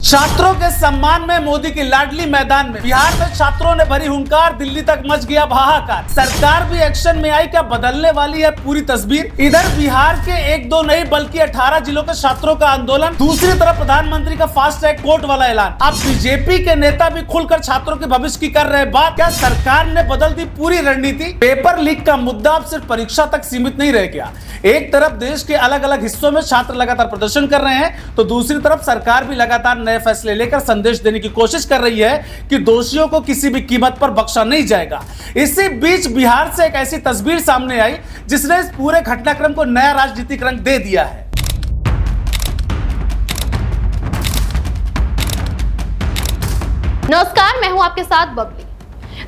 छात्रों के सम्मान में मोदी की लाडली मैदान में बिहार में छात्रों ने भरी हुंकार, दिल्ली तक मच गया हाहाकार। सरकार भी एक्शन में आई, क्या बदलने वाली है पूरी तस्वीर। इधर बिहार के 1-2 नहीं बल्कि 18 जिलों के छात्रों का आंदोलन, दूसरी तरफ प्रधानमंत्री का फास्ट ट्रैक कोर्ट वाला ऐलान। अब बीजेपी के नेता भी खुलकर छात्रों के भविष्य की कर रहे बात। क्या सरकार ने बदल दी पूरी रणनीति। पेपर लीक का मुद्दा अब सिर्फ परीक्षा तक सीमित नहीं रह गया। एक तरफ देश के अलग अलग हिस्सों में छात्र लगातार प्रदर्शन कर रहे हैं, तो दूसरी तरफ सरकार भी लगातार नए फैसले लेकर संदेश देने की कोशिश कर रही है कि दोषियों को किसी भी कीमत पर बख्शा नहीं जाएगा। इसी बीच बिहार से एक ऐसी तस्वीर सामने आई जिसने इस पूरे घटनाक्रम को नया राजनीतिक रंग दे दिया है। नमस्कार, मैं हूं आपके साथ बबली।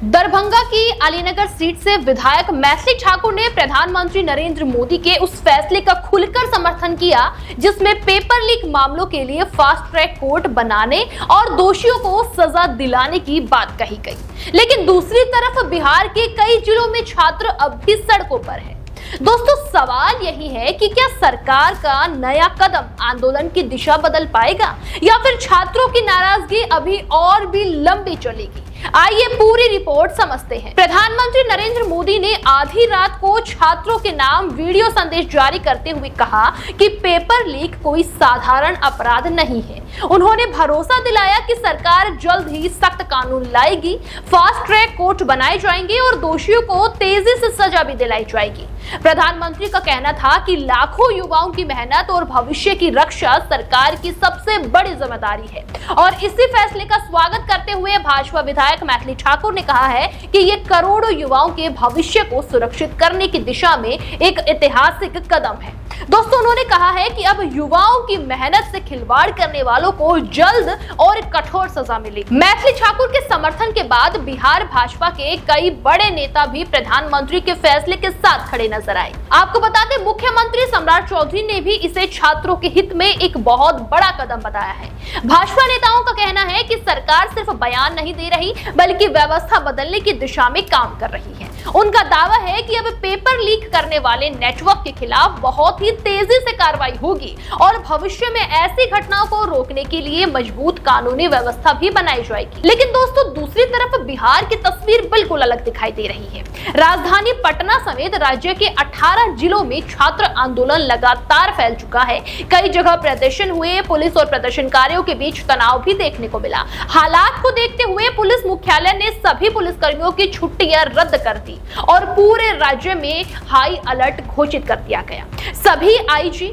दरभंगा की अलीनगर सीट से विधायक मैथिली ठाकुर ने प्रधानमंत्री नरेंद्र मोदी के उस फैसले का खुलकर समर्थन किया जिसमें पेपर लीक मामलों के लिए फास्ट ट्रैक कोर्ट बनाने और दोषियों को सजा दिलाने की बात कही गई। लेकिन दूसरी तरफ बिहार के कई जिलों में छात्र अब भी सड़कों पर हैं। दोस्तों, सवाल यही है कि क्या सरकार का नया कदम आंदोलन की दिशा बदल पाएगा या फिर छात्रों की नाराजगी अभी और भी लंबी चलेगी। आइए पूरी रिपोर्ट समझते हैं। प्रधानमंत्री नरेंद्र मोदी ने आधी रात को छात्रों के नाम वीडियो संदेश जारी करते हुए कहा कि पेपर लीक कोई साधारण अपराध नहीं है। उन्होंने भरोसा दिलाया कि सरकार जल्द ही सख्त कानून लाएगी, फास्ट ट्रैक कोर्ट बनाए जाएंगे और दोषियों को तेजी से सजा भी दिलाई जाएगी। प्रधानमंत्री का कहना था कि लाखों युवाओं की मेहनत और भविष्य की रक्षा सरकार की सबसे बड़ी जिम्मेदारी है और इसी फैसले का स्वागत करते हुए भाजपा विधायक मैथिली ठाकुर ने कहा है कि ये करोड़ों युवाओं के भविष्य को सुरक्षित करने की दिशा में एक ऐतिहासिक कदम है। दोस्तों, उन्होंने कहा है कि अब युवाओं की मेहनत से खिलवाड़ करने वालों को जल्द और कठोर सजा मिलेगी। मैथिली ठाकुर के समर्थन के बाद बिहार भाजपा के कई बड़े नेता भी प्रधानमंत्री के फैसले के साथ खड़े नजर आए। आपको बता दें, मुख्यमंत्री सम्राट चौधरी ने भी इसे छात्रों के हित में एक बहुत बड़ा कदम बताया है। भाजपा नेताओं का कहना है कि सरकार सिर्फ बयान नहीं दे रही बल्कि व्यवस्था बदलने की दिशा में काम कर रही है। उनका दावा है कि अब पेपर लीक करने वाले नेटवर्क के खिलाफ बहुत ही तेजी से कार्रवाई होगी और भविष्य में ऐसी घटनाओं को रोकने के लिए मजबूत कानूनी व्यवस्था भी बनाई जाएगी। लेकिन दोस्तों, दूसरी तरफ बिहार की तस्वीर बिल्कुल अलग दिखाई दे रही है। राजधानी पटना समेत राज्य के 18 जिलों में छात्र आंदोलन लगातार फैल चुका है। कई जगह प्रदर्शन हुए, पुलिस और प्रदर्शनकारियों के बीच तनाव भी देखने को मिला। हालात को देखते हुए पुलिस मुख्यालय ने सभी पुलिसकर्मियों की छुट्टियां रद्द कर दी और पूरे राज्य में हाई अलर्ट घोषित कर दिया गया। सभी आईजी,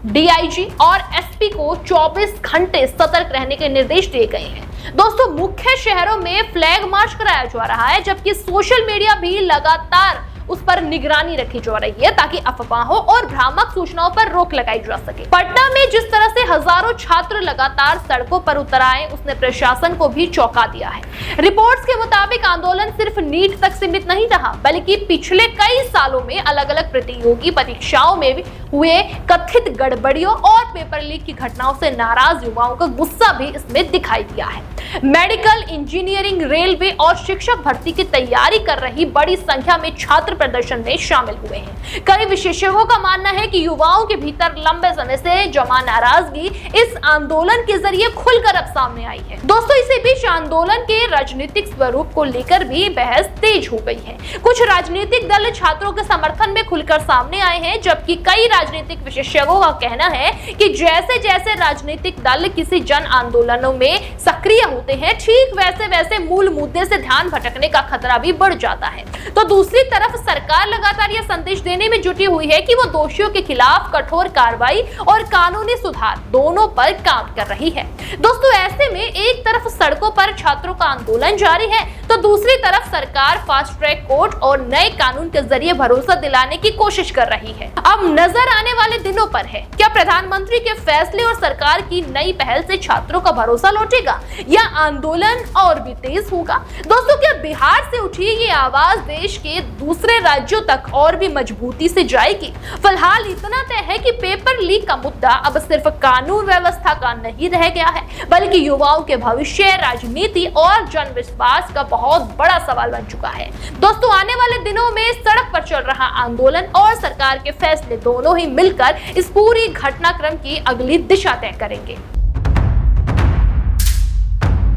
डीआईजी और एसपी को 24 घंटे सतर्क रहने के निर्देश दिए गए हैं। दोस्तों, मुख्य शहरों में फ्लैग मार्च कराया जा रहा है जबकि सोशल मीडिया भी लगातार उस पर निगरानी रखी जा रही है ताकि अफवाहों और भ्रामक सूचनाओं पर रोक लगाई जा सके। पटना में जिस तरह से हजारों छात्र लगातार सड़कों पर उतर आए, उसने प्रशासन को भी चौंका दिया है। रिपोर्ट्स के मुताबिक आंदोलन सिर्फ नीट तक सीमित नहीं रहा बल्कि पिछले कई सालों में अलग अलग प्रतियोगी परीक्षाओं में भी हुए कथित गड़बड़ियों और पेपर लीक की घटनाओं से नाराज युवाओं का गुस्सा भी इसमें दिखाई दिया है। मेडिकल, इंजीनियरिंग, रेलवे और शिक्षक भर्ती की तैयारी कर रही बड़ी संख्या में छात्र प्रदर्शन में शामिल हुए हैं। कई विशेषज्ञों का मानना है कि युवाओं के भीतर लंबे समय से जमा नाराजगी इस आंदोलन के जरिए खुलकर अब सामने आई है। दोस्तों, इसी बीच आंदोलन के राजनीतिक स्वरूप को लेकर भी बहस तेज हो गई है। कुछ राजनीतिक दल छात्रों के समर्थन में खुलकर सामने आए हैं जबकि कई राजनीतिक विशेषज्ञों का कहना है कि जैसे जैसे राजनीतिक दल किसी जन आंदोलनों में सक्रिय होते हैं, ठीक वैसे वैसे मूल मुद्दे से ध्यान भटकने का खतरा भी बढ़ जाता है। तो दूसरी तरफ सरकार लगातार यह संदेश देने में जुटी हुई है कि वो दोषियों के खिलाफ कठोर कार्रवाई और कानूनी सुधार दोनों पर काम कर रही है। दोस्तों, ऐसे में एक तरफ सड़कों पर छात्रों का आंदोलन जारी है तो दूसरी तरफ सरकार फास्ट ट्रैक कोर्ट और नए कानून के जरिए भरोसा दिलाने की कोशिश कर रही है। अब नजर आने वाले दिनों पर है, क्या प्रधानमंत्री के फैसले और सरकार की नई पहल से छात्रों का भरोसा लौटेगा या आंदोलन और भी तेज होगा। दोस्तों, क्या बिहार से उठी ये आवाज देश के दूसरे राज्यों तक और भी मजबूती से जाएगी? फिलहाल इतना तय है कि पेपर लीक का मुद्दा अब सिर्फ कानून व्यवस्था का नहीं रह गया है बल्कि युवाओं के भविष्य, राजनीति और जन विश्वास का बहुत बड़ा सवाल बन चुका है। दोस्तों, आने वाले दिनों में सड़क पर चल रहा आंदोलन और सरकार के फैसले दोनों ही मिलकर इस पूरी घटनाक्रम की अगली दिशा तय करेंगे।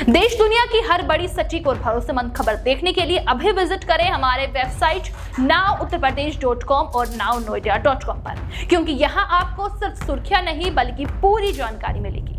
देश दुनिया की हर बड़ी सटीक और भरोसेमंद खबर देखने के लिए अभी विजिट करें हमारे वेबसाइट nowuttarpradesh.com और nownoida.com पर, क्योंकि यहाँ आपको सिर्फ सुर्खियां नहीं बल्कि पूरी जानकारी मिलेगी।